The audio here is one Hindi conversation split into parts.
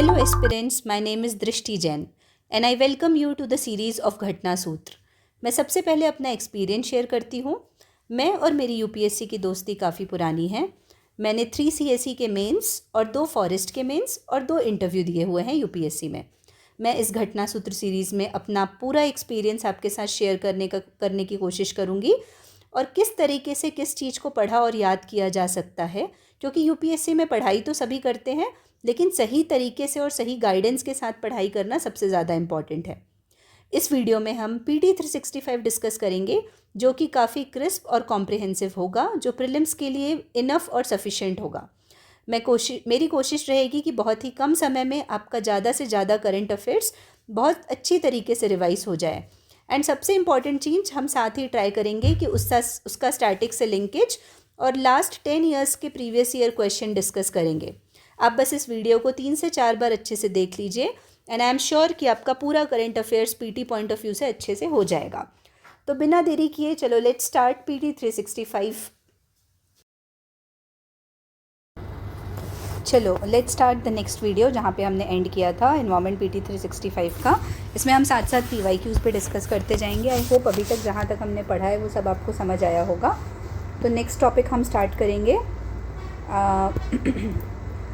Hello aspirants, my name is Drishti Jain and I welcome you to the series of घटना सूत्र। मैं सबसे पहले अपना एक्सपीरियंस शेयर करती हूँ। मैं और मेरी यूपीएससी की दोस्ती काफ़ी पुरानी है। मैंने 3 सीएसई के मेंस और 2 फॉरेस्ट के मेंस और 2 इंटरव्यू दिए हुए हैं यूपीएससी में। मैं इस घटना सूत्र सीरीज़ में अपना पूरा एक्सपीरियंस आपके साथ शेयर करने की कोशिश करूँगी और किस तरीके से किस चीज़ को पढ़ा और याद किया जा सकता है, क्योंकि यूपीएससी में पढ़ाई तो सभी करते हैं लेकिन सही तरीके से और सही गाइडेंस के साथ पढ़ाई करना सबसे ज़्यादा इम्पॉर्टेंट है। इस वीडियो में हम पीटी 365 डिस्कस करेंगे जो कि काफ़ी क्रिस्प और कॉम्प्रिहेंसिव होगा, जो प्रीलिम्स के लिए इनफ और सफिशेंट होगा। मेरी कोशिश रहेगी कि बहुत ही कम समय में आपका ज़्यादा से ज़्यादा करंट अफेयर्स बहुत अच्छी तरीके से रिवाइज हो जाए। एंड सबसे इम्पॉर्टेंट चीज़ हम साथ ही ट्राई करेंगे कि उसका स्टैटिक से लिंकेज और लास्ट 10 ईयर्स के प्रीवियस ईयर क्वेश्चन डिस्कस करेंगे। आप बस इस वीडियो को 3 से 4 बार अच्छे से देख लीजिए एंड आई एम श्योर कि आपका पूरा current affairs PT point of view से अच्छे से हो जाएगा। तो बिना देरी किए चलो लेट्स स्टार्ट पीटी 365। चलो let's start the next video जहाँ पे हमने एंड किया था एनवायरमेंट पीटी 365 का। इसमें हम साथ साथ पीवाईक्यूज़ पे डिस्कस करते जाएंगे। आई होप अभी तक जहाँ तक हमने पढ़ा है वो सब आपको समझ आया होगा। तो नेक्स्ट टॉपिक हम स्टार्ट करेंगे।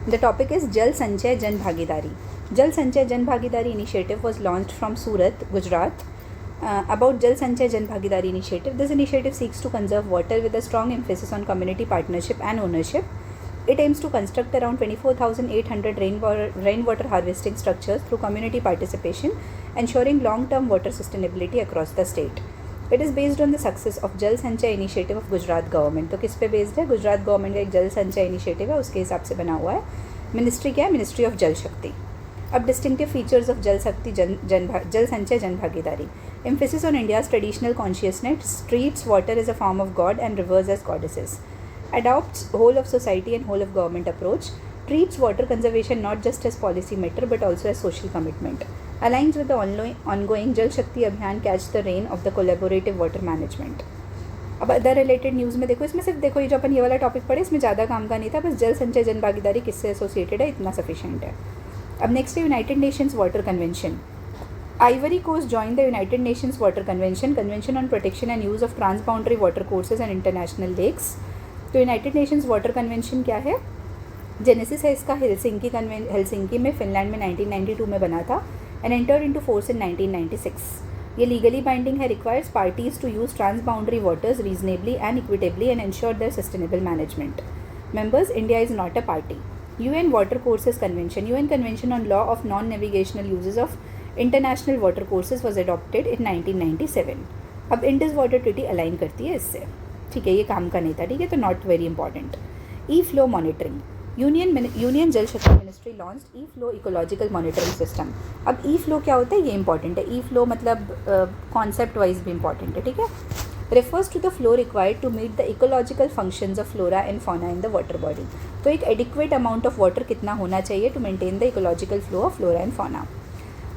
The topic is Jal Sanchay Jan Bhagidari. Jal Sanchay Jan Bhagidari initiative was launched from Surat, Gujarat. About Jal Sanchay Jan Bhagidari initiative, this initiative seeks to conserve water with a strong emphasis on community partnership and ownership. It aims to construct around 24,800 rainwater harvesting structures through community participation, ensuring long-term water sustainability across the state. It is based on the success of जल संचय इनिशिएटिव ऑफ गुजरात गवर्नमेंट। तो किस पे बेस्ड है? गुजरात गवर्नमेंट का एक जल संचय इनिशिएटिव है, उसके हिसाब से बना हुआ है। मिनिस्ट्री क्या है? मिनिस्ट्री ऑफ जल शक्ति। अब डिस्टिंक्टिव फीचर्स ऑफ जल शक्ति जल Sanchay Jan Bhagidari. Emphasis on India's traditional consciousness, treats water as a form of god and rivers as goddesses, adopts whole of society and whole of government approach, treats water conservation not just as policy matter but also as social commitment, aligns with the ongoing Jal Shakti Abhiyan Catch the Rain of the collaborative water management. अब अदर रिलेटेड न्यूज़ में देखो, इसमें सिर्फ देखो ये जो अपन ये वाला टॉपिक पढ़े इसमें ज़्यादा काम का नहीं था, बस जल संचय जन भागीदारी किससे एसोसिएटेड है इतना सफिशिएंट है। अब नेक्स्ट है United Nations water convention. Ivory Coast joined the United Nations Water Convention on Protection and Use of Transboundary Water Courses and International Lakes. तो यूनाइटेड नेशंस वाटर कन्वेंशन क्या है? जेनेसिस है इसका हेलसिंकी में फिनलैंड में 1992 में बना था and entered into force in 1996। ये लीगली बाइंडिंग है, requires parties to use transboundary waters reasonably and equitably and ensure their sustainable management. Members, India is not a party. UN water courses convention, UN convention on law of non navigational uses of international water courses was adopted in 1997। अब इंडस वाटर ट्रीटी अलाइन करती है इससे, ठीक है, ये काम का नहीं था, ठीक है, तो not very important. E flow monitoring, union Jal Shakti ministry launched e flow ecological monitoring system. अब ई फ्लो क्या होता है ये इंपॉर्टेंट है। ई फ्लो मतलब कॉन्सेप्ट वाइज भी इंपॉर्टेंट है, ठीक है। Refers to the flow required to meet the ecological functions of flora and fauna in the water body. तो एक एडिक्वेट अमाउंट ऑफ वाटर कितना होना चाहिए to maintain the ecological flow of flora and fauna.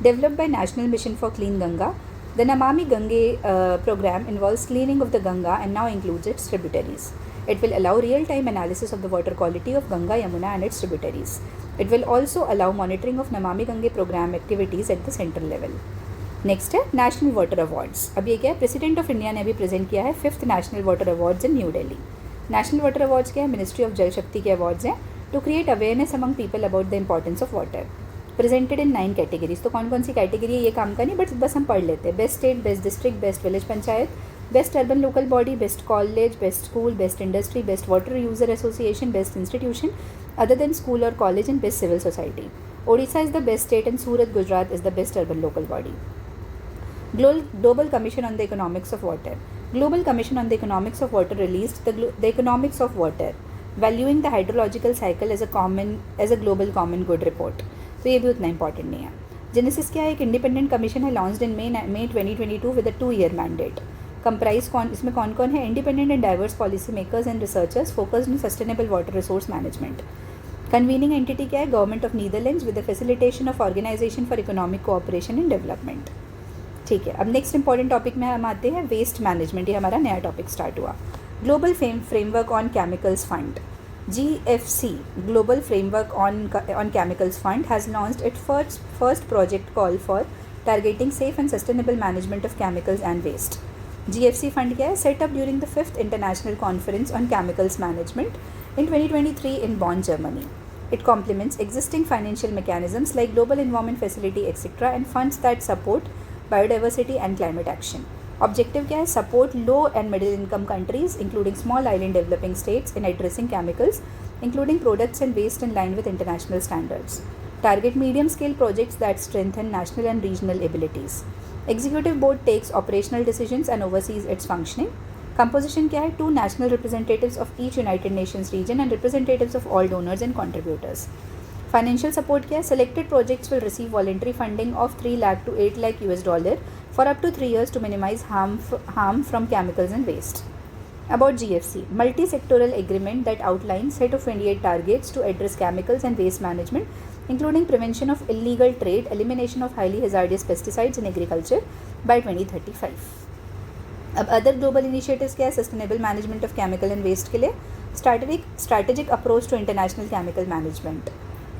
Developed by national mission for clean Ganga, the Namami Gange program involves cleaning of the Ganga and now includes its tributaries. It will allow real-time analysis of the water quality of Ganga, Yamuna and its tributaries. It will also allow monitoring of Namami Gange program activities at the central level. Next है National Water Awards। अब ये क्या है? प्रेसिडेंट ऑफ इंडिया ने भी प्रेजेंट किया है 5th National Water Awards in New Delhi. National water awards क्या है? मिनिस्ट्री ऑफ जल शक्ति के अवार्ड्स हैं to create awareness among people about the importance of water. Presented in 9 categories. तो कौन कौन सी कैटेगरी है ये काम का नहीं, बट बस हम पढ़ लेते हैं। Best state, best district, best village panchayat, best urban local body, best college, best school, best industry, best water user association, best institution other than school और college and best civil society. Odisha is the best state and Surat Gujarat is the best urban local body. Global Commission on the Economics of Water. Global Commission on the Economics of Water released the Economics of Water, valuing the hydrological cycle as a global common good report. तो ये भी उतना इंपॉर्टेंट नहीं है। जेनेसिस क्या है? एक इंडिपेंडेंट कमीशन है, launched in May 2022 with a 2-year mandate. Comprise इसमें कौन कौन है? Independent and diverse policy makers and researchers focused on sustainable water resource management. Convening entity क्या है? Government of Netherlands with the facilitation of organisation for economic cooperation and development, ठीक है। अब नेक्स्ट इंपॉर्टेंट टॉपिक में हम आते हैं वेस्ट मैनेजमेंट। ये हमारा नया टॉपिक स्टार्ट हुआ। Global framework on chemicals fund. GFC Global Framework on Chemicals Fund has launched its first project call for targeting safe and sustainable management of chemicals and waste. GFC fund क्या है? Set up during the 5th International Conference on Chemicals Management in 2023 in Bonn, Germany. It complements existing financial mechanisms like Global Environment Facility, etc., and funds that support biodiversity and climate action. Objective क्या है? Support low and middle income countries including small island developing states in addressing chemicals including products and waste in line with international standards. Target medium scale projects that strengthen national and regional abilities. Executive board takes operational decisions and oversees its functioning. Composition क्या है? 2 national representatives of each United Nations region and representatives of all donors and contributors. Financial support क्या है? Selected projects will receive voluntary funding of 3 lakh to 8 lakh $US for up to 3 years to minimize harm from chemicals and waste. About GFC, multi-sectoral agreement that outlines set of 28 targets to address chemicals and waste management, including prevention of illegal trade, elimination of highly hazardous pesticides in agriculture by 2035. अब अदर ग्लोबल इनिशिएटिव्स क्या है? Sustainable management of chemical and waste के लिए strategic approach to international chemical management.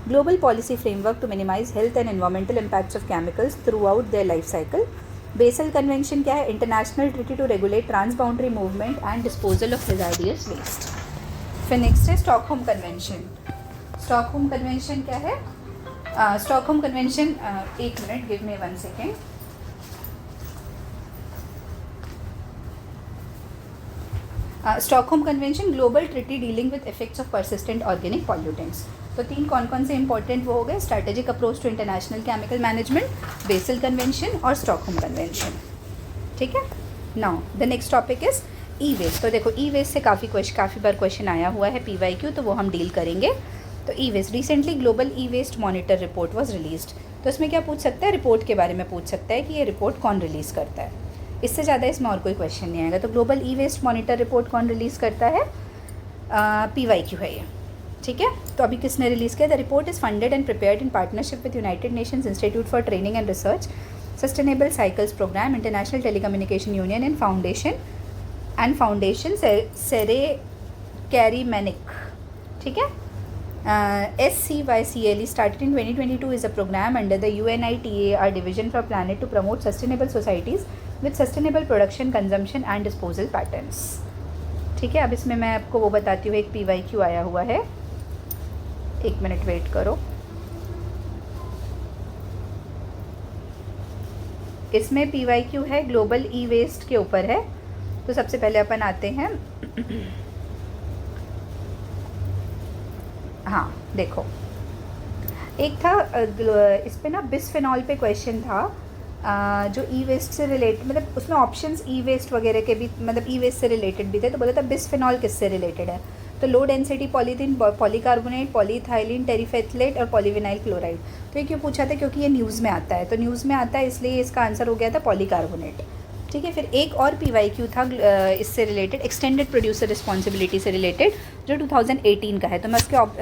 Global policy framework to minimise health and environmental impacts of chemicals throughout their life cycle. Basel convention क्या है? International treaty to regulate transboundary movement and disposal of hazardous waste. फिर नेक्स्ट है स्टॉकहोम कन्वेंशन. स्टॉकहोम कन्वेंशन क्या है? स्टॉकहोम कन्वेंशन, एक minute, give me 1 second. Stockholm convention global treaty dealing with effects of persistent organic pollutants. तो 3 कौन से इंपॉर्टेंट वो हो गए? Strategic approach to international chemical management, Basel convention और स्टॉकहोम कन्वेंशन. ठीक है. Now the next topic is e waste. तो देखो ई वेस्ट से काफ़ी बार क्वेश्चन आया हुआ है PYQ, तो वो हम डील करेंगे. तो E waste, recently global E waste monitor report was released. तो इसमें क्या पूछ सकता है? रिपोर्ट के बारे में पूछ सकता है कि ये रिपोर्ट कौन रिलीज़ करता है. इससे ज़्यादा इसमें और कोई क्वेश्चन नहीं आएगा. तो ग्लोबल ई वेस्ट मॉनिटर रिपोर्ट कौन रिलीज़ करता है? PYQ है ये. ठीक है. तो अभी किसने रिलीज़ किया? The report is funded and prepared in partnership with United Nations Institute for Training and Research, sustainable cycles programme, International Telecommunication Union and foundation सेरे कैरीमेनिक. ठीक है. SCYCLE started in 2022 is a program under the UNITAR division for planet to promote sustainable societies with sustainable production, consumption and disposal patterns. ठीक है. अब इसमें मैं आपको वो बताती हूँ, एक PYQ आया हुआ है. 1 मिनट वेट करो. इसमें PYQ है, ग्लोबल ई वेस्ट के ऊपर है. तो सबसे पहले अपन आते हैं. हाँ देखो, एक था इस पे ना बिस्फेनॉल पे क्वेश्चन था, जो ई वेस्ट से रिलेटेड, मतलब उसमें ऑप्शंस ई वेस्ट वगैरह के भी, मतलब ई वेस्ट से रिलेटेड भी थे. तो बोला था बिस्फेनॉल किससे रिलेटेड है? तो low density polythene, polycarbonate, polyethylene, terephthalate और पॉलीविनाइल क्लोराइड. तो ये क्यों पूछा था? क्योंकि ये न्यूज़ में आता है. तो न्यूज़ में आता है इसलिए इसका आंसर हो गया था पॉलीकार्बोनेट. ठीक है. फिर एक और PYQ था इससे रिलेटेड, एक्सटेंडेड प्रोड्यूसर रिस्पॉन्सिबिलिटी से रिलेटेड, जो 2018 का है. तो मैं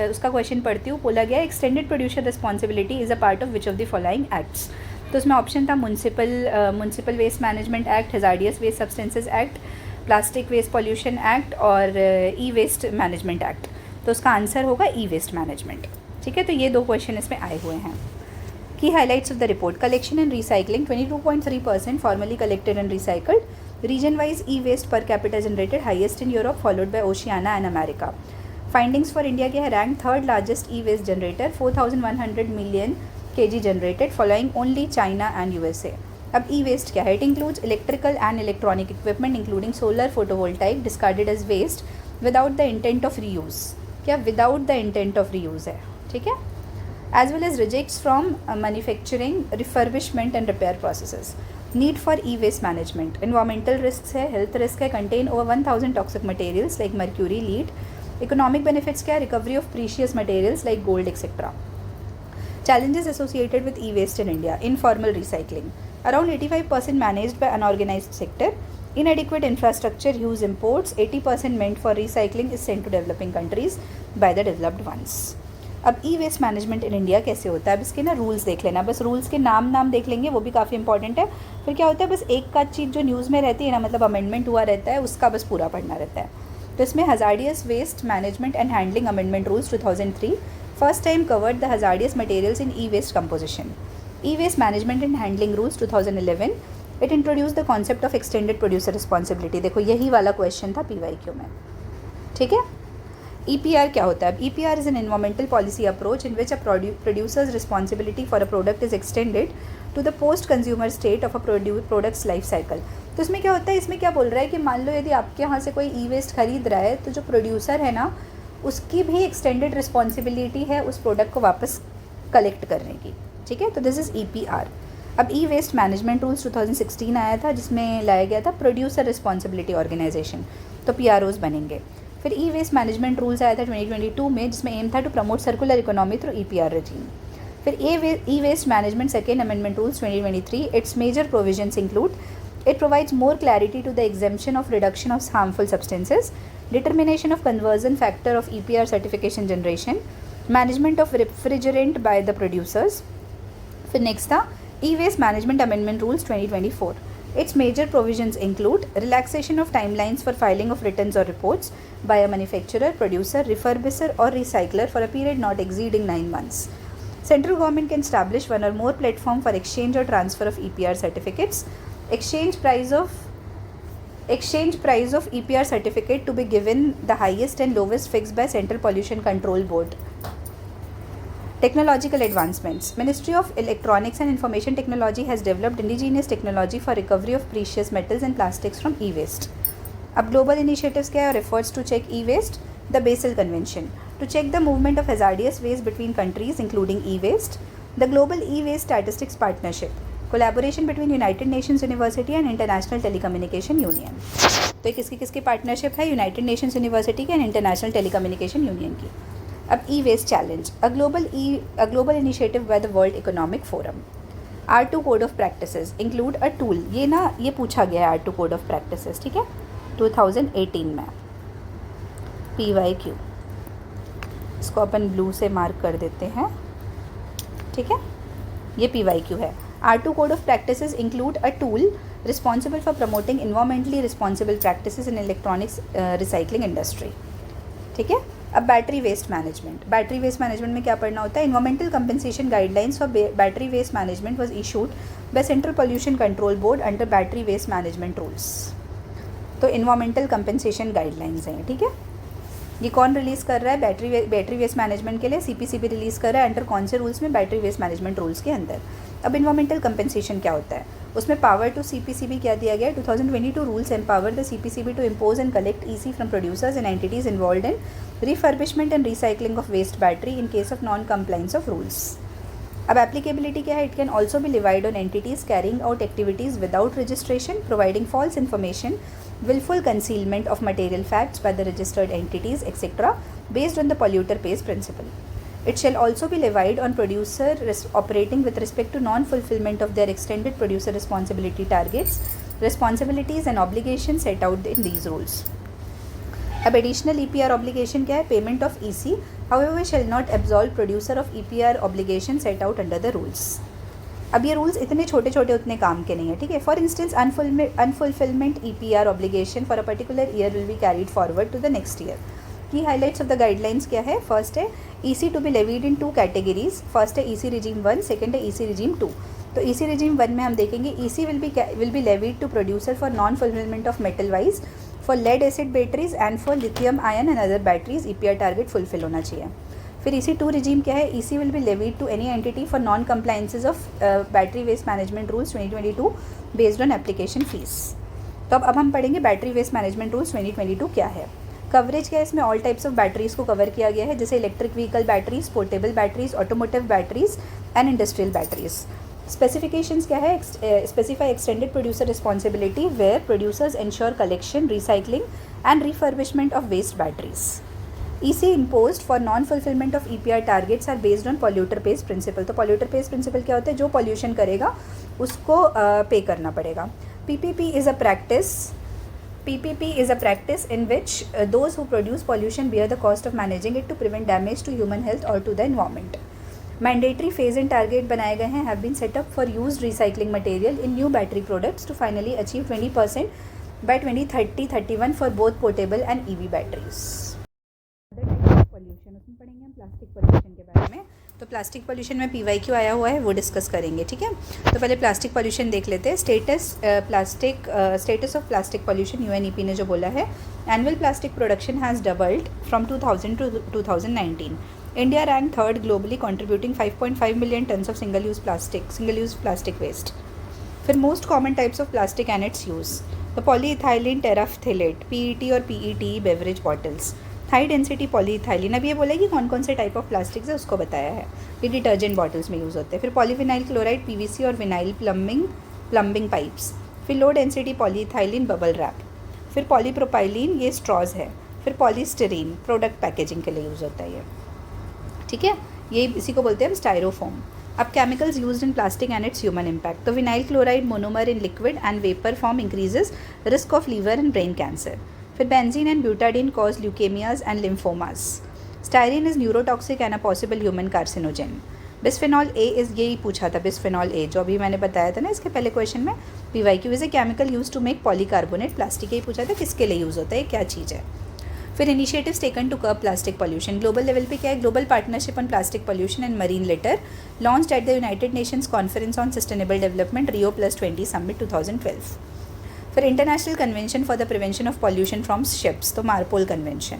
उसका क्वेश्चन पढ़ती हूँ. बोला गया extended producer responsibility is a part of which of the following acts. तो उसमें ऑप्शन था municipal waste management act, hazardous waste substances act, plastic waste pollution act और ई वेस्ट मैनेजमेंट एक्ट. तो उसका आंसर होगा ई वेस्ट मैनेजमेंट. ठीक है. तो ये 2 क्वेश्चन इसमें आए हुए हैं. Key highlights of the report: collection and recycling 22.3% formally collected and recycled. Region-wise e-waste per capita generated highest in Europe, followed by Oceania and America. Findings for India के है ranked 3rd largest e-waste generator, 4,100 million kg generated, following only China and USA. अब e-waste क्या है? It includes electrical and electronic equipment including solar, photovoltaic discarded as waste without the intent of reuse. क्या without the intent of reuse है? ठीक है. As well as rejects from manufacturing, refurbishment and repair processes. Need for e-waste management. Environmental risks है, health risk है, contain over 1,000 toxic materials like mercury, lead. Economic benefits क्या है? Recovery of precious materials like gold, etc. Challenges associated with e-waste in India. Informal recycling. Around 85% managed by unorganized sector. Inadequate infrastructure, huge imports. 80% meant for recycling is sent to developing countries by the developed ones. अब E waste management in India कैसे होता है? अब इसके ना रूल्स देख लेना. बस रूल्स के नाम देख लेंगे, वो भी काफ़ी इंपॉर्टेंट है. फिर क्या होता है, बस एक का चीज़ जो न्यूज़ में रहती है ना, मतलब अमेंडमेंट हुआ रहता है, उसका बस पूरा पढ़ना रहता है. तो इसमें hazardous waste management and handling amendment rules 2003 first time covered the hazardous materials in e waste composition. E waste management and handling rules 2011 it introduce the concept of extended producer responsibility. देखो यही वाला क्वेश्चन था PYQ में. ठीक है. EPR क्या होता है? EPR is an environmental policy approach in which a producer's responsibility for a product is extended to the post consumer state of a product's life cycle. तो इसमें क्या होता है, इसमें क्या बोल रहा है कि मान लो यदि आपके यहाँ से कोई ई वेस्ट खरीद रहा है तो जो प्रोड्यूसर है ना उसकी भी एक्सटेंडेड रिस्पॉन्सिबिलिटी है उस प्रोडक्ट को वापस कलेक्ट करने की. ठीक है. तो दिस इज़ EPR. अब ई वेस्ट मैनेजमेंट रूल्स 2016 आया था जिसमें लाया गया था प्रोड्यूसर रिस्पॉन्सिबिलिटी ऑर्गेनाइजेशन. तो PROs बनेंगे. फिर ई वेस्ट मैनेजमेंट रूल्स आया था 2022 में जिसमें एम था to promote circular economy through EPR regime. फिर E waste management second amendment rules 2023 its major provisions include it provides more clarity to the exemption of reduction of harmful substances, determination of conversion factor of EPR certification generation, management of refrigerant by the producers. फिर नेक्स्ट था E-Waste Management Amendment Rules 2024. Its major provisions include relaxation of timelines for filing of returns or reports by a manufacturer, producer, refurbisher or recycler for a period not exceeding 9 months. Central government can establish one or more platform for exchange or transfer of EPR certificates. Exchange price of EPR certificate to be given the highest and lowest fixed by Central Pollution Control Board. Technological advancements. Ministry of Electronics and Information Technology has developed indigenous technology for recovery of precious metals and plastics from e-waste. अब global initiatives क्या है? Refers to check e-waste, the Basel Convention, to check the movement of hazardous waste between countries including e-waste, the Global E-Waste Statistics Partnership, collaboration between United Nations University and International Telecommunication Union. तो किसकी किसकी पार्टनरशिप है? यूनाइटेड नेशंस यूनिवर्सिटी की एंड इंटरनेशनल टेलीकम्युनिकेशन यूनियन की. अब E waste challenge, a global initiative by the World Economic Forum. R2 code of practices include a tool. ये पूछा गया है R2 कोड ऑफ प्रैक्टिसेस. ठीक है. 2018 में PYQ. इसको अपन ब्लू से मार्क कर देते हैं. ठीक है. ये PYQ है. R2 code of practices include a tool responsible for promoting environmentally responsible practices in electronics recycling industry. ठीक है. अब battery waste management. Battery waste management में क्या पढ़ना होता है? Environmental compensation guidelines for battery waste management was issued by central pollution control board under battery waste management rules. तो इन्वायरमेंटल कंपनसेशन गाइडलाइंस हैं. ठीक है. ये कौन रिलीज़ कर रहा है? बैटरी वेस्ट मैनेजमेंट के लिए CPCB रिलीज़ कर रहा है. अंडर कौन से रूल्स में? बैटरी वेस्ट मैनेजमेंट रूल्स के अंदर. अब इन्वायरमेंटल कंपनसेशन क्या होता है? उसमें पावर टू CPCB क्या दिया गया है? 2022 rules empower the CPCB to impose and collect EC from producers and entities involved in refurbishment and recycling of waste battery in case of non compliance of rules. अब एप्लीकेबिलिटी क्या है? It can also be levied on entities carrying out activities without registration, providing false information, willful concealment of material facts by the registered entities, etc., based on the polluter pays principle. It shall also be levied on producer operating with respect to non-fulfillment of their extended producer responsibility targets, responsibilities and obligations set out in these rules. अब additional EPR obligation क्या है? Payment of EC, however, shall not absolve producer of EPR obligation set out under the rules. अब ये रूल्स इतने छोटे छोटे उतने काम के नहीं है. ठीक है. For instance unfulfilment EPR obligation for a particular year will be carried forward to the next year. Key highlights of the guidelines क्या है? फर्स्ट है EC to be levied in 2 categories. First है EC regime 1, सेकेंड है EC regime 2. तो EC regime 1 में हम देखेंगे EC will be levied to producer for non fulfilment of metal wise, for lead acid batteries and for lithium ion and other batteries. EPR target fulfil होना चाहिए. फिर EC2 regime क्या है? EC will be levied to any entity for non compliances of battery waste management rules 2022 based on application fees. तो अब हम पढ़ेंगे बैटरी वेस्ट मैनेजमेंट रूल्स 2022 क्या है. कवरेज क्या है? इसमें ऑल टाइप्स ऑफ बैटरीज को कवर किया गया है, जैसे electric vehicle batteries, portable batteries, automotive batteries and industrial batteries. Specifications क्या है? Specify extended producer responsibility where producers ensure collection, recycling and refurbishment of waste batteries. EC imposed for non-fulfillment of EPR targets are based on polluter pays principle. तो polluter pays principle क्या होता है? जो pollution करेगा उसको पे करना पड़ेगा. PPP is a practice in which those who produce pollution bear the cost of managing it to prevent damage to human health or to the environment. Mandatory phase-in target बनाए गए हैं have been set up for used recycling material in new battery products to finally achieve 20% by 2030-31 for both portable and EV batteries. Pollution उसमें पढ़ेंगे हम प्लास्टिक पॉल्यूशन के बारे में। तो प्लास्टिक पॉल्यूशन में PYQ आया हुआ है, वो डिस्कस करेंगे, ठीक है। तो पहले प्लास्टिक पॉल्यूशन देख लेते हैं। Status of plastic pollution, UNEP ने जो बोला है, annual plastic production has doubled from 2000 to 2019. India rank third globally, contributing 5.5 million tons of single use plastic waste. फिर most common types of plastic and its use, तो पॉलीइथाइलिन टेराफ्थिलेट, PET और PET beverage bottles, high density polyethylene. अब ये बोला कि कौन कौन से टाइप ऑफ प्लास्टिक्स है उसको बताया है, ये डिटर्जेंट बॉटल्स में यूज़ होते हैं। फिर पॉलीविनाइल क्लोराइड, PVC और विनाइल प्लम्बिंग पाइप्स। फिर low density polyethylene bubble wrap. फिर पॉलीप्रोपाइलिन, ये स्ट्रॉज है। फिर पॉलीस्टीरीन, प्रोडक्ट पैकेजिंग के लिए यूज़ होता है ये, ठीक है। ये इसी को बोलते हैं हम स्टायरोफोम। अब chemicals used in plastic and its human impact, तो vinyl chloride monomer in liquid and vapour form increases risk of liver and brain cancer. फिर benzene and butadiene cause leukaemias and lymphomas. Styrene is neurotoxic and a possible human carcinogen. Bisphenol A is, यही पूछा था बिस्फेनॉल ए, जो अभी मैंने बताया था ना इसके पहले क्वेश्चन में। PYQ is a chemical use to make polycarbonate plastic, यही पूछा था किसके लिए यूज़ होता है, क्या चीज़ है। फिर initiatives taken to curb plastic pollution, global level पे क्या है, global partnership on plastic pollution and marine litter launched at the United Nations conference on sustainable development Rio+20 summit 2012। फिर international convention for the prevention of pollution from ships, तो MARPOL convention,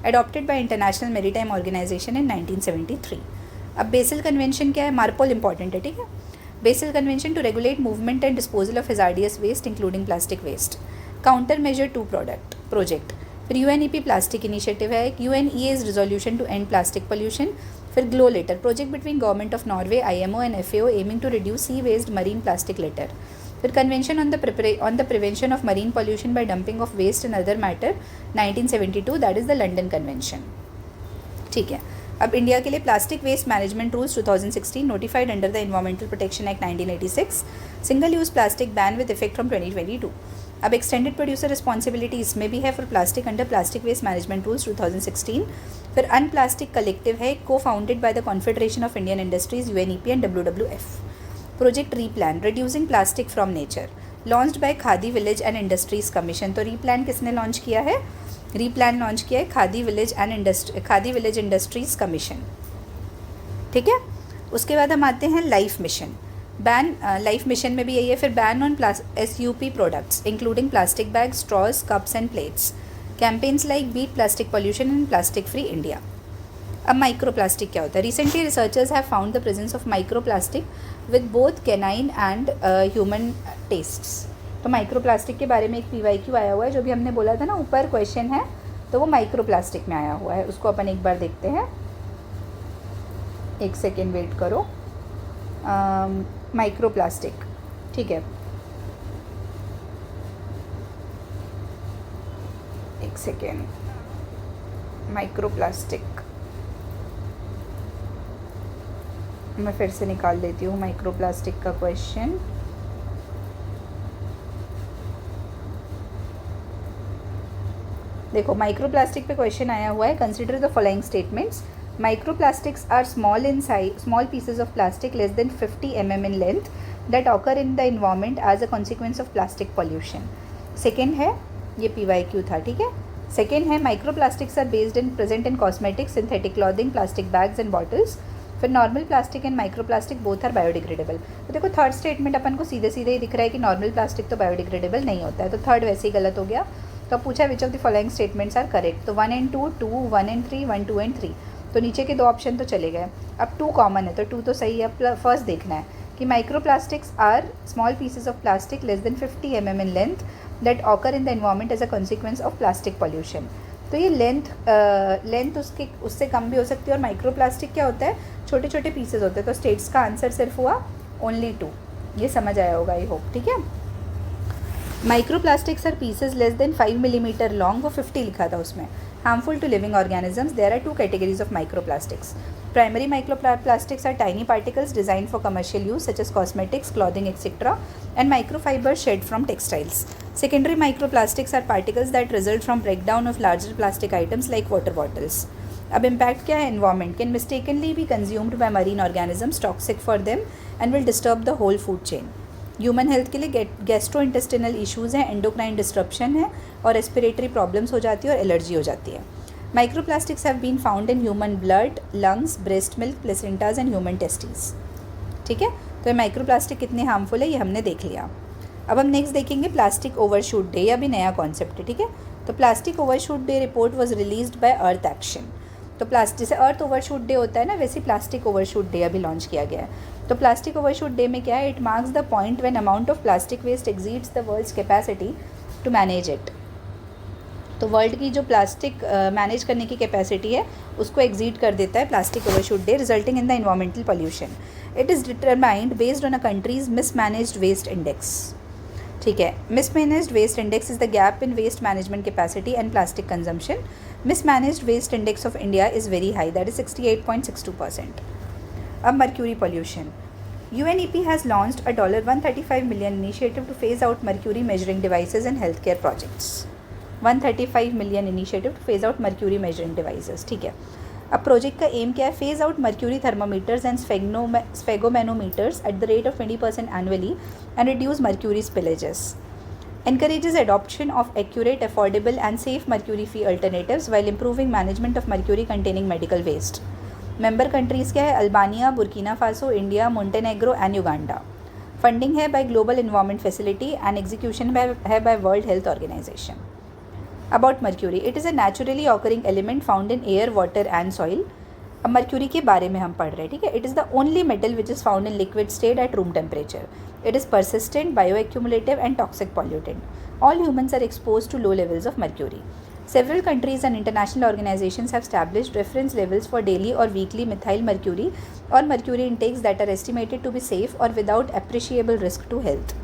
adopted by International Maritime Organization in 1973। अब बेसल कन्वेंशन क्या है, मार्पोल इंपॉर्टेंट है, ठीक है। Basel convention to regulate movement and disposal of hazardous waste including plastic waste. Counter measure 2 project. फिर UNEP प्लास्टिक इनिशिएटिव है, UNEA's resolution to end plastic pollution. फिर GloLitter, project between government of Norway, IMO and FAO aiming to reduce sea waste marine plastic litter. फिर convention on the prevention of marine pollution by dumping of waste and other matter 1972, that is the London convention, ठीक है। अब इंडिया के लिए plastic waste management rules 2016 notified under the environmental protection act 1986, single use plastic ban with effect from 2022। अब एक्सटेंडेड प्रोड्यूसर रिस्पॉन्सिबिलिटी इसमें भी है for plastic under plastic waste management rules 2016। फिर अनप्लास्टिक कलेक्टिव है, को founded by the confederation of Indian industries UNEP and WWF। Project replan, reducing plastic from nature, launched by Khadi village and industries commission. तो रीप्लान किसने लॉन्च किया है, रीप्लान लॉन्च किया है खादी विलेज इंडस्ट्रीज कमीशन, ठीक है। उसके बाद हम आते हैं लाइफ मिशन। लाइफ मिशन में भी यही है। फिर ban on SUP products including plastic bag, straws, cups and plates. Campaigns like beat plastic pollution and plastic free India. अब माइक्रो प्लास्टिक क्या होता है, recently researchers have found the presence of micro plastic with both canine and human tests. तो माइक्रो प्लास्टिक के बारे में एक PYQ आया हुआ है, जो भी हमने बोला था ना ऊपर क्वेश्चन है, तो वो माइक्रो प्लास्टिक में आया हुआ है, उसको अपन एक बार देखते हैं। एक सेकेंड वेट करो। माइक्रो प्लास्टिक, ठीक है, एक सेकेंड। माइक्रो प्लास्टिक मैं फिर से निकाल लेती हूँ माइक्रो प्लास्टिक का क्वेश्चन। देखो माइक्रो प्लास्टिक पे क्वेश्चन आया हुआ है, consider the following statements. Microplastics are small in size, small pieces of plastic less than 50 mm in length that occur in the environment as a consequence of plastic pollution. Second है, ये PYQ था, ठीक है। Second है, microplastics are present in cosmetics, synthetic clothing, plastic bags and bottles. फिर normal plastic and micro plastic both are biodegradable. तो देखो थर्ड स्टेटमेंट अपन को सीधे सीधे ही दिख रहा है कि नॉर्मल प्लास्टिक तो बायोडिग्रेडेबल नहीं होता है, तो थर्ड वैसे ही गलत हो गया। तो अब पूछा which of the following statements are correct, तो 1 and 2, 2, 1 and 3, 1, 2 and 3। तो नीचे के 2 ऑप्शन तो चले गए। अब 2 कॉमन है तो 2 तो सही है। अब फर्स्ट देखना है कि micro plastics are small pieces of plastic less than 50 mm in length that occur in the environment as a consequence of plastic pollution. तो ये लेंथ उससे कम भी हो सकती है। और माइक्रो प्लास्टिक क्या होता है, छोटे छोटे पीसेज होते हैं। तो स्टेट्स का आंसर सिर्फ हुआ ओनली 2। ये समझ आया होगा आई होप, ठीक है। Micro plastics are pieces less than 5 mm long, वो 50 लिखा था उसमें। harmful to living organisms. There are 2 categories of microplastics. Primary microplastics are tiny particles designed for commercial use such as cosmetics, clothing, etc. and microfibers shed from textiles. Secondary microplastics are particles that result from breakdown of larger plastic items like water bottles. अब impact क्या है, environment can mistakenly be consumed by marine organisms, toxic for them and will disturb the whole food chain. Human health के लिए गैस्ट्रो इंटेस्टिनल इश्यूज़ हैं, एंडोक्राइन डिस्ट्रप्शन है और रेस्पिरेटरी प्रॉब्लम्स हो जाती है और एलर्जी हो जाती है। Microplastics have been found in human blood, lungs, breast milk, placentas and human testis. ठीक है, तो ये माइक्रोप्लास्टिक कितने हार्मफुल है ये हमने देख लिया। अब हम नेक्स्ट देखेंगे प्लास्टिक ओवरशूट डे, या भी नया कॉन्सेप्ट है। ठीक है, तो plastic overshoot day report was released by earth action. तो प्लास्टिक, जैसे अर्थ ओवरशूट डे होता है ना, वैसे प्लास्टिक ओवरशूट डे अभी लॉन्च किया गया है। तो प्लास्टिक ओवरशूट डे में क्या है, it marks the point when amount of plastic waste exceeds the world's capacity to manage it. तो वर्ल्ड की जो प्लास्टिक मैनेज करने की कैपेसिटी है उसको एग्जीड कर देता है plastic overshoot day, resulting in the environmental pollution. It is determined based on a country's mismanaged waste index. ठीक है, mismanaged waste index is the gap in waste management capacity and plastic consumption. Mismanaged waste index of India is very high, that is 68.62%. अब mercury pollution, UNEP has launched a $135 million initiative to phase out mercury measuring devices in healthcare projects. 135 million initiative to phase out mercury measuring devices. ठीक है, अब प्रोजेक्ट का एम क्या है, phase out mercury thermometers and sphygmomanometers at the rate of 20% annually and reduce mercury spillages. Encourages adoption of accurate, affordable and safe mercury-free alternatives while improving management of mercury-containing medical waste. Member countries क्या है, Albania, Burkina Faso, India, Montenegro and Uganda. Funding है by global environment facility and execution है by World Health Organization. About mercury, it is a naturally occurring element found in air, water and soil. अब मर्क्यूरी के बारे में हम पढ़ रहे हैं. ठीक है, it is the only metal which is found in liquid state at room temperature. It is persistent, bioaccumulative and toxic pollutant. All humans are exposed to low levels of mercury. Several countries and international organizations have established reference levels for daily or weekly methyl mercury or mercury intakes that are estimated to be safe or without appreciable risk to health.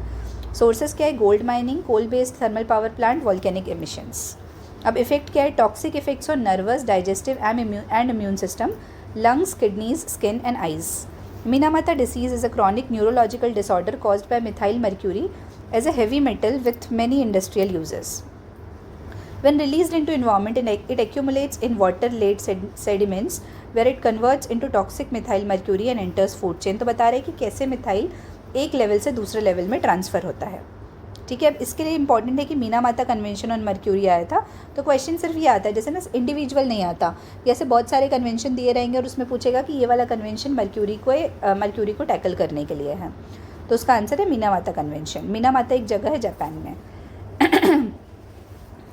Sources क्या है, gold mining, coal based thermal power plant, volcanic emissions. अब इफेक्ट क्या है, toxic effects on nervous, digestive and immune system, lungs, kidneys, skin and eyes. Minamata disease is a chronic neurological disorder caused by methyl mercury as a heavy metal with many industrial uses. When released into environment, it accumulates in water-laid sediments where it converts into toxic methyl mercury and enters food chain. तो बता रहे हैं कि कैसे मिथाइल एक लेवल से दूसरे लेवल में ट्रांसफ़र होता है. ठीक है, अब इसके लिए इंपॉर्टेंट है कि मीनामाता कन्वेंशन ऑन मर्क्यूरी आया था. तो क्वेश्चन सिर्फ ये आता है, जैसे ना इंडिविजुअल नहीं आता, जैसे बहुत सारे कन्वेंशन दिए रहेंगे और उसमें पूछेगा कि ये वाला कन्वेंशन मर्क्यूरी को टैकल करने के लिए है. तो उसका आंसर है मीनामाता कन्वेंशन. मीनामाता एक जगह है जापान में.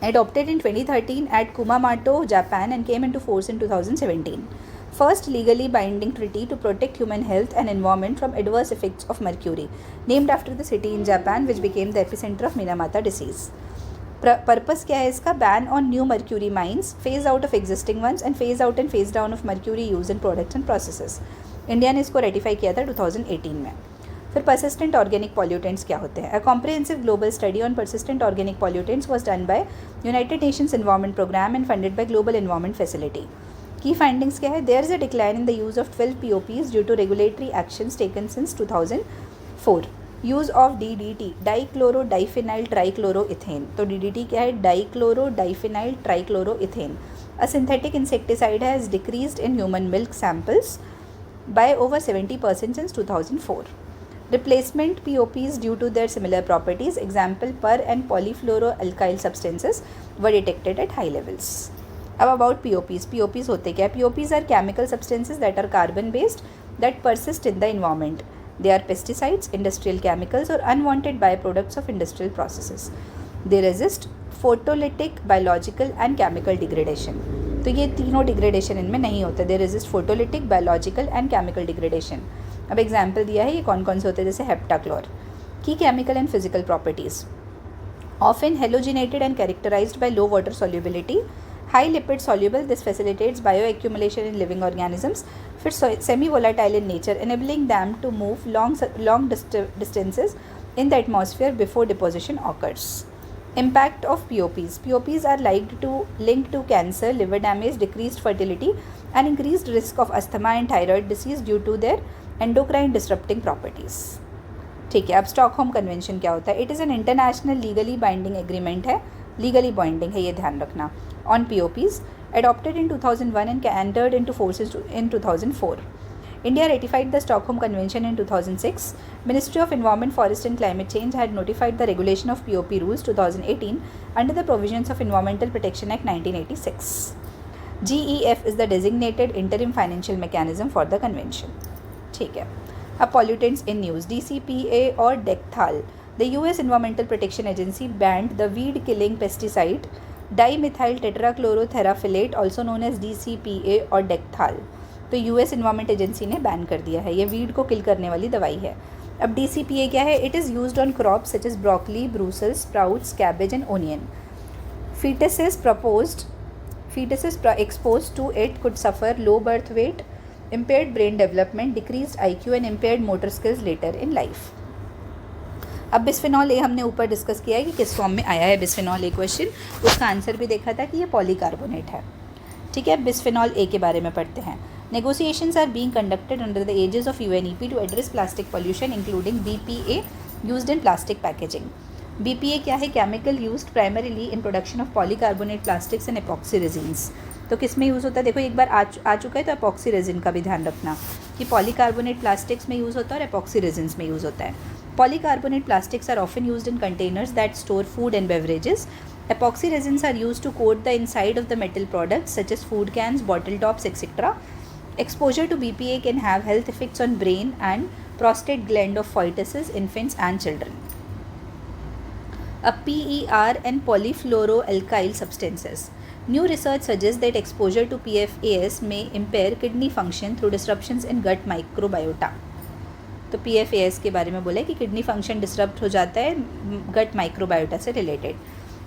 Adopted in 2013 at Kumamoto, Japan and came into force in 2017. First legally binding treaty to protect human health and environment from adverse effects of mercury, named after the city in Japan which became the epicenter of Minamata disease. Purpose क्या है इसका, ban on new mercury mines, phase out of existing ones and phase out and phase down of mercury use in products and processes. India ने इसको रेटिफाई किया था 2018 में. फिर persistent organic pollutants क्या होते हैं. A comprehensive global study on persistent organic pollutants was done by United Nations Environment Program and funded by Global Environment Facility. की फाइंडिंग्स क्या है, there is a decline in the use of 12 POPs due to regulatory actions taken since 2004. Use of DDT, dichloro diphenyl trichloroethane. तो DDT क्या है, dichloro diphenyl trichloroethane. A synthetic insecticide has decreased in human milk samples by over 70% since 2004. Replacement POPs due to their similar properties, example per and polyfluoroalkyl substances, were detected at high levels. अब अबाउट POPs होते क्या है, POPs are chemical substances that are carbon based that persist in the environment. They are pesticides, industrial chemicals और unwanted by products of industrial processes. They resist photolytic, biological and chemical degradation. तो ये तीनों डिग्रेडेशन इनमें नहीं होते. They resist photolytic, biological and chemical degradation. अब एग्जाम्पल दिया है, ये कौन कौन से होते हैं, जैसे हेप्टाक्लोर. की chemical and physical properties, often halogenated and characterised by low water solubility, high lipid soluble, this facilitates bioaccumulation in living organisms. फिर semi volatile in nature, enabling them to move long distances in the atmosphere before deposition occurs. Impact of POPs are linked to cancer, liver damage, decreased fertility and increased risk of asthma and thyroid disease due to their endocrine disrupting properties. ठीक है, अब स्टॉकहोम कन्वेंशन क्या होता है. It is an international legally binding agreement है, लीगली बाइंडिंग है, ये ध्यान रखना. On POPs, adopted in 2001 and entered into force in 2004. India ratified the Stockholm Convention in 2006. Ministry of Environment, Forest and Climate Change had notified the regulation of POP rules 2018 under the provisions of Environmental Protection Act 1986. GEF is the designated interim financial mechanism for the convention. ठीक है. अब pollutants in news. DCPA or Decthal. The US Environmental Protection Agency banned the weed-killing pesticide dimethyl tetrachlorotheraphyllate, also known as DCPA or Decthal. तो यूएस इन्वायरमेंट एजेंसी ने बैन कर दिया है. ये वीड को किल करने वाली दवाई है. अब DCPA क्या है? It is used on crops such as broccoli, Brussels, sprouts, cabbage and onion. fetuses exposed to it could suffer low birth weight, impaired brain development, decreased IQ and impaired motor skills later in life. अब बिस्फेनॉल ए हमने ऊपर डिस्कस किया है कि किस फॉर्म में आया है बिस्फेनॉल ए क्वेश्चन. उसका आंसर भी देखा था कि ये पॉलीकार्बोनेट है. ठीक है, बिस्फेनॉल ए के बारे में पढ़ते हैं. Negotiations are being conducted under the aegis of UNEP to address plastic pollution, including BPA used in plastic packaging. BPA क्या है? Chemical used primarily in production of polycarbonate plastics and epoxy resins. तो किस में यूज़ होता है? देखो एक बार आ चुका है तो epoxy resin का भी ध्यान रखना कि polycarbonate plastics में यूज़ होता है और epoxy resins में यूज़ होता है. Polycarbonate plastics are often used in containers that store food and beverages. Epoxy resins are used to coat the inside of the metal products such as food cans, bottle tops, etc. Exposure to BPA can have health effects on brain and prostate gland of fetuses, infants and children. PER and polyfluoroalkyl substances. New research suggests that exposure to PFAS may impair kidney function through disruptions in gut microbiota. तो PFAS के बारे में बोला कि किडनी फंक्शन डिसरप्ट हो जाता है गट माइक्रोबायोटा से रिलेटेड.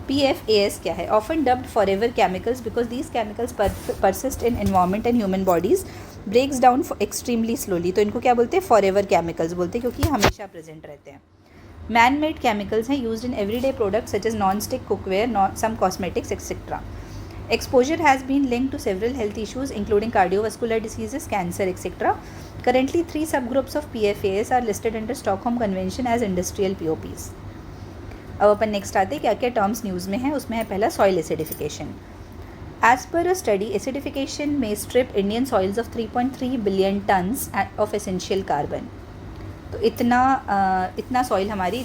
PFAS क्या है? Often dubbed forever chemicals because these chemicals persist in environment and human bodies, breaks down extremely slowly. तो इनको क्या बोलते हैं? Forever chemicals बोलते हैं क्योंकि हमेशा प्रेजेंट रहते हैं. Man-made chemicals हैं used in everyday products such as non-stick cookware, some cosmetics, etc. Exposure has been linked to several health issues including cardiovascular diseases, cancer, etc. Currently, 3 subgroups of PFAS are listed under Stockholm Convention as industrial POPs. अब अपन नेक्स्ट आते हैं क्या क्या टर्म्स न्यूज़ में है. उसमें है पहला soil acidification. As per a study acidification में strip Indian soils of 3.3 billion tons of essential carbon. तो इतना सॉइल हमारी